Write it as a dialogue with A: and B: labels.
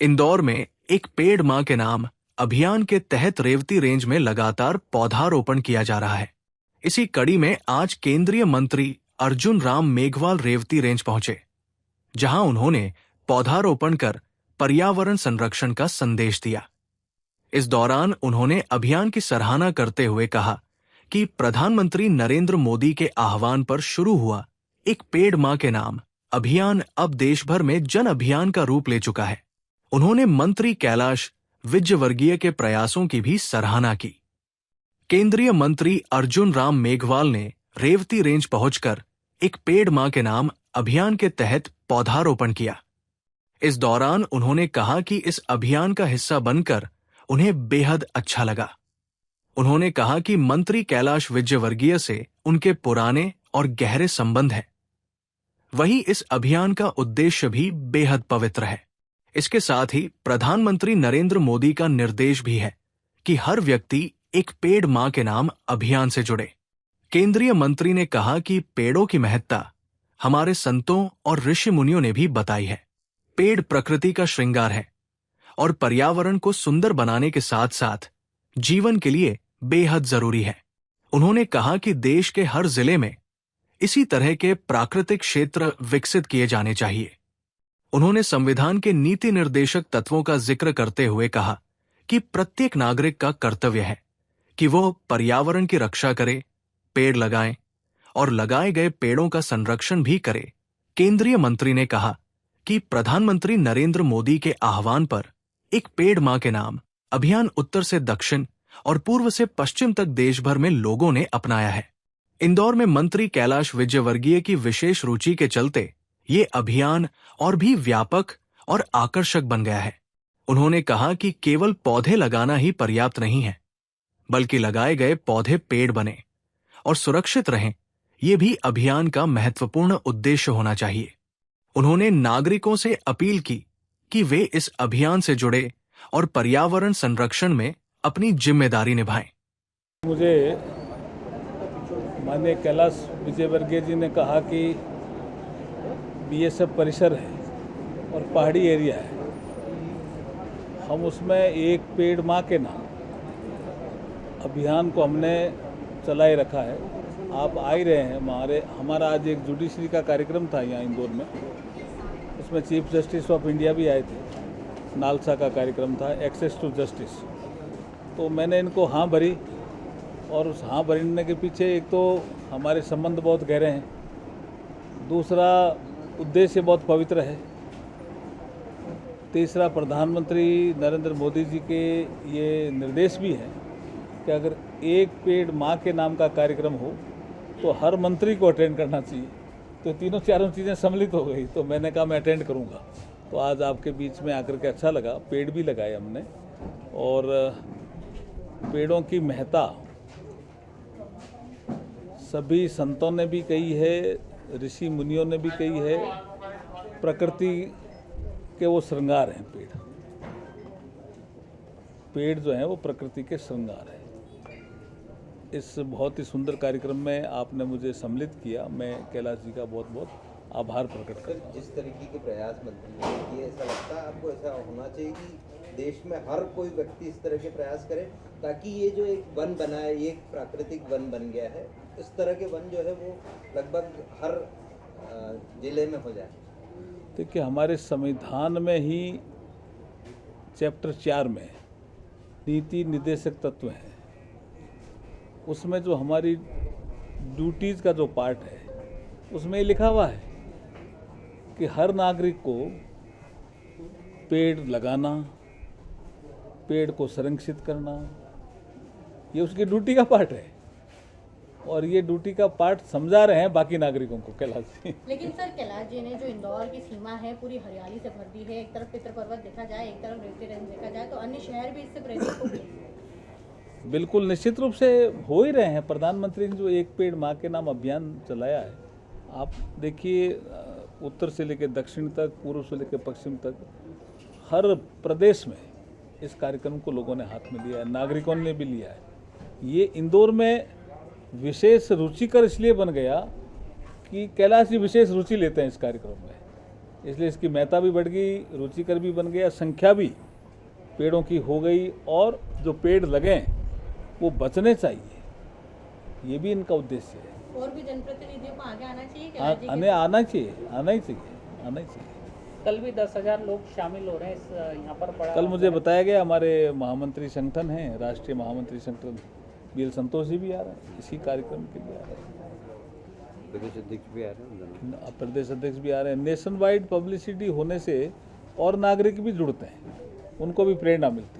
A: इंदौर में एक पेड़ मां के नाम अभियान के तहत रेवती रेंज में लगातार पौधारोपण किया जा रहा है। इसी कड़ी में आज केंद्रीय मंत्री अर्जुन राम मेघवाल रेवती रेंज पहुंचे, जहां उन्होंने पौधारोपण कर पर्यावरण संरक्षण का संदेश दिया। इस दौरान उन्होंने अभियान की सराहना करते हुए कहा कि प्रधानमंत्री नरेंद्र मोदी के आह्वान पर शुरू हुआ एक पेड़ मां के नाम अभियान अब देश भर में जन अभियान का रूप ले चुका है। उन्होंने मंत्री कैलाश विजयवर्गीय के प्रयासों की भी सराहना की। केंद्रीय मंत्री अर्जुन राम मेघवाल ने रेवती रेंज पहुंचकर एक पेड़ मां के नाम अभियान के तहत पौधारोपण किया। इस दौरान उन्होंने कहा कि इस अभियान का हिस्सा बनकर उन्हें बेहद अच्छा लगा। उन्होंने कहा कि मंत्री कैलाश विजयवर्गीय से उनके पुराने और गहरे संबंध हैं। वहीं इस अभियान का उद्देश्य भी बेहद पवित्र है। इसके साथ ही प्रधानमंत्री नरेंद्र मोदी का निर्देश भी है कि हर व्यक्ति एक पेड़ मां के नाम अभियान से जुड़े। केंद्रीय मंत्री ने कहा कि पेड़ों की महत्ता हमारे संतों और ऋषि मुनियों ने भी बताई है। पेड़ प्रकृति का श्रृंगार है और पर्यावरण को सुंदर बनाने के साथ साथ जीवन के लिए बेहद जरूरी है। उन्होंने कहा कि देश के हर जिले में इसी तरह के प्राकृतिक क्षेत्र विकसित किए जाने चाहिए। उन्होंने संविधान के नीति निर्देशक तत्वों का जिक्र करते हुए कहा कि प्रत्येक नागरिक का कर्तव्य है कि वो पर्यावरण की रक्षा करे, पेड़ लगाएं और लगाए गए पेड़ों का संरक्षण भी करे। केंद्रीय मंत्री ने कहा कि प्रधानमंत्री नरेंद्र मोदी के आह्वान पर एक पेड़ मां के नाम अभियान उत्तर से दक्षिण और पूर्व से पश्चिम तक देश भर में लोगों ने अपनाया है। इंदौर में मंत्री कैलाश विजयवर्गीय की विशेष रुचि के चलते ये अभियान और भी व्यापक और आकर्षक बन गया है। उन्होंने कहा कि केवल पौधे लगाना ही पर्याप्त नहीं है, बल्कि लगाए गए पौधे पेड़ बने और सुरक्षित रहें, ये भी अभियान का महत्वपूर्ण उद्देश्य होना चाहिए। उन्होंने नागरिकों से अपील की कि वे इस अभियान से जुड़े और पर्यावरण संरक्षण में अपनी जिम्मेदारी निभाएं।
B: मुझे माननीय कैलाश विजयवर्गीय जी ने कहा कि बीएसएफ परिसर है और पहाड़ी एरिया है, हम उसमें एक पेड़ मां के नाम अभियान को हमने चलाए रखा है। आप आ ही रहे हैं। हमारा आज एक जुडिशरी का कार्यक्रम था यहाँ इंदौर में, उसमें चीफ जस्टिस ऑफ इंडिया भी आए थे। नालसा का कार्यक्रम था, एक्सेस टू जस्टिस। तो मैंने इनको हाँ भरी, और उस हाँ भरने के पीछे एक तो हमारे संबंध बहुत गहरे हैं, दूसरा उद्देश्य बहुत पवित्र है, तीसरा प्रधानमंत्री नरेंद्र मोदी जी के ये निर्देश भी हैं कि अगर एक पेड़ माँ के नाम का कार्यक्रम हो तो हर मंत्री को अटेंड करना चाहिए। तो तीनों चारों चीज़ें सम्मिलित हो गई, तो मैंने कहा मैं अटेंड करूँगा। तो आज आपके बीच में आकर के अच्छा लगा। पेड़ भी लगाए हमने, और पेड़ों की महत्ता सभी संतों ने भी कही है, ऋषि मुनियों ने भी कही है। प्रकृति के वो श्रृंगार हैं पेड़। पेड़ जो हैं वो प्रकृति के श्रृंगार हैं। इस बहुत ही सुंदर कार्यक्रम में आपने मुझे सम्मिलित किया, मैं कैलाश जी का बहुत बहुत आभार प्रकट करता हूँ।
C: जिस तरीके के प्रयास मंत्री ने किए, ऐसा लगता है आपको ऐसा होना चाहिए कि देश में हर कोई व्यक्ति इस तरह के प्रयास करे, ताकि ये जो एक वन बना है, ये एक प्राकृतिक वन बन गया है, इस तरह के वन जो है वो लगभग हर जिले में हो जाए।
B: देखिए, हमारे संविधान में ही चैप्टर 4 में नीति निर्देशक तत्व हैं, उसमें जो हमारी ड्यूटीज़ का जो पार्ट है उसमें ये लिखा हुआ है कि हर नागरिक को पेड़ लगाना, पेड़ को संरक्षित करना, ये उसकी ड्यूटी का पार्ट है। और ये ड्यूटी का पार्ट समझा रहे हैं बाकी नागरिकों को कैलाश जी।
D: लेकिन सर, कैलाश जी ने जो इंदौर की सीमा है पूरी हरियाली से भर दी है। एक तरफ पितर पर्वत देखा जाए, एक तरफ रेवती रेंज देखा जाए, तो अन्य शहर भी इससे प्रेरित होंगे।
B: बिल्कुल, निश्चित रूप से हो ही रहे हैं। प्रधानमंत्री ने जो एक पेड़ माँ के नाम अभियान चलाया है, आप देखिए, उत्तर से लेकर दक्षिण तक, पूर्व से लेकर पश्चिम तक, हर प्रदेश में इस कार्यक्रम को लोगों ने हाथ में लिया है, नागरिकों ने भी लिया है। ये इंदौर में विशेष रुचिकर इसलिए बन गया कि कैलाश जी विशेष रुचि लेते हैं इस कार्यक्रम में। इसलिए इसकी महत्ता भी बढ़ गई, रुचिकर भी बन गया, संख्या भी पेड़ों की हो गई, और जो पेड़ लगें वो बचने चाहिए, ये भी इनका उद्देश्य है।
D: और भी जनप्रतिनिधियों को आगे आना चाहिए क्या राज्य के?
B: आना चाहिए, आना ही चाहिए।
E: कल भी 10,000 लोग शामिल हो रहे हैं इस यहाँ पर बड़ा।
B: कल मुझे बताया गया हमारे महामंत्री संगठन हैं, राष्ट्रीय महामंत्री संगठन बीएल संतोष जी भी आ रहे हैं, इसी कार्यक्रम के लिए आ रहे हैं।
F: प्रदेश अध्यक्ष भी आ रहे हैं।
B: प्रदेश अध्यक्ष भी आ रहे हैं। नेशन वाइड पब्लिसिटी होने से और नागरिक भी जुड़ते हैं, उनको भी प्रेरणा मिलती है।